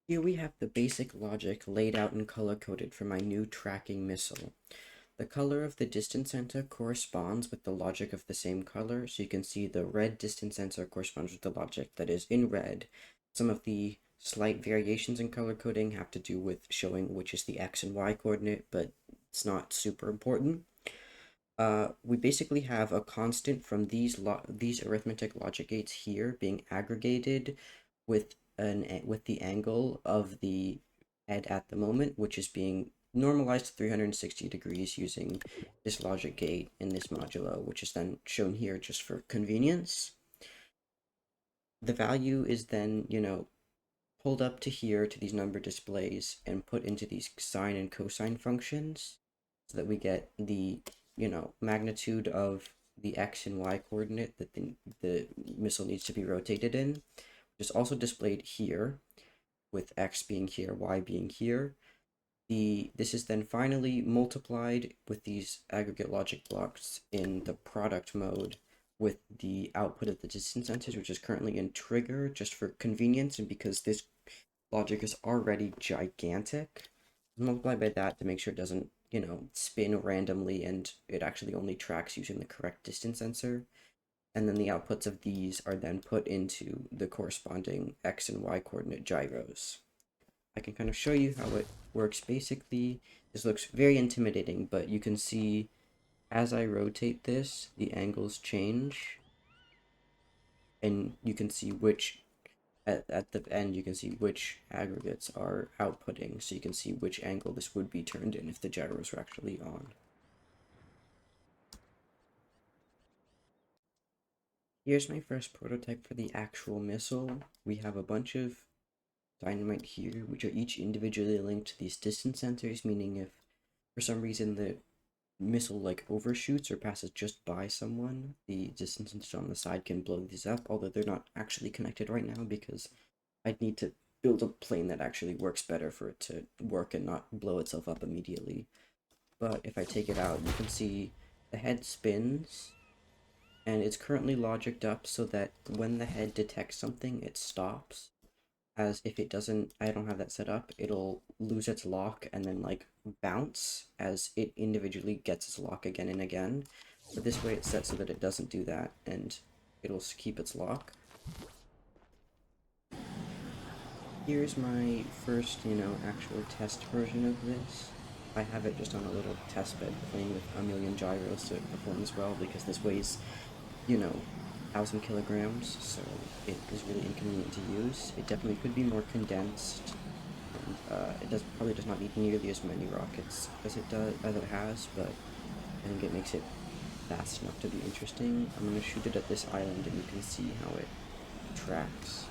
Here we have the basic logic laid out and color-coded for my new tracking missile. The color of the distance sensor corresponds with the logic of the same color, so you can see the red distance sensor corresponds with the logic that is in red. Some of the slight variations in color coding have to do with showing which is the x and y coordinate, but it's not super important. We basically have a constant from these arithmetic logic gates here being aggregated with with the angle of the head at the moment, which is being normalized to 360 degrees using this logic gate in this modulo, which is then shown here just for convenience. The value is then, pulled up to here to these number displays and put into these sine and cosine functions so that we get the, magnitude of the x and y coordinate that the missile needs to be rotated in, which is also displayed here with x being here, y being here. This is then finally multiplied with these aggregate logic blocks in the product mode with the output of the distance sensors, which is currently in trigger just for convenience and because this logic is already gigantic. Multiply by that to make sure it doesn't, spin randomly and it actually only tracks using the correct distance sensor. And then the outputs of these are then put into the corresponding x and y coordinate gyros. I can kind of show you how it works. Basically, this looks very intimidating, but you can see as I rotate this, the angles change, and you can see which at the end you can see which aggregates are outputting, so you can see which angle this would be turned in if the gyros were actually on. Here's my first prototype for the actual missile. We have a bunch of dynamite here, which are each individually linked to these distance sensors, meaning if for some reason the missile like overshoots or passes just by someone, the distance sensor on the side can blow these up, although they're not actually connected right now because I'd need to build a plane that actually works better for it to work and not blow itself up immediately. But if I take it out, you can see the head spins, and it's currently logicked up so that when the head detects something, it stops. As if it doesn't, I don't have that set up, it'll lose its lock and then like bounce as it individually gets its lock again and again. But this way it's set so that it doesn't do that and it'll keep its lock. Here's my first, actual test version of this. I have it just on a little test bed playing with a million gyros so it performs well because this weighs, 1,000 kilograms, so it is really inconvenient to use. It definitely could be more condensed, and it probably does not need nearly as many rockets as it has, but I think it makes it fast enough to be interesting. I'm going to shoot it at this island and you can see how it tracks.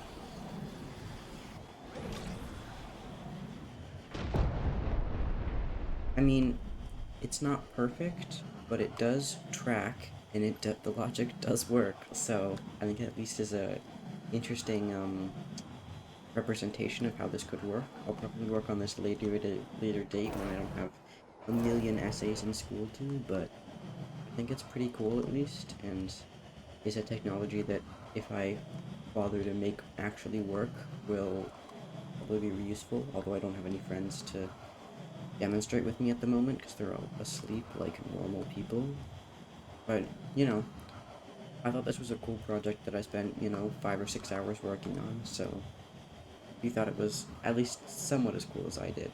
I mean, it's not perfect, but it does track, and the logic does work. So I think it at least is a interesting representation of how this could work. I'll probably work on this later at a later date when I don't have a million essays in school to, but I think it's pretty cool at least, and is a technology that if I bother to make actually work will probably be useful. Although I don't have any friends to demonstrate with me at the moment because they're all asleep like normal people. But, you know, I thought this was a cool project that I spent, 5 or 6 hours working on, so you thought it was at least somewhat as cool as I did.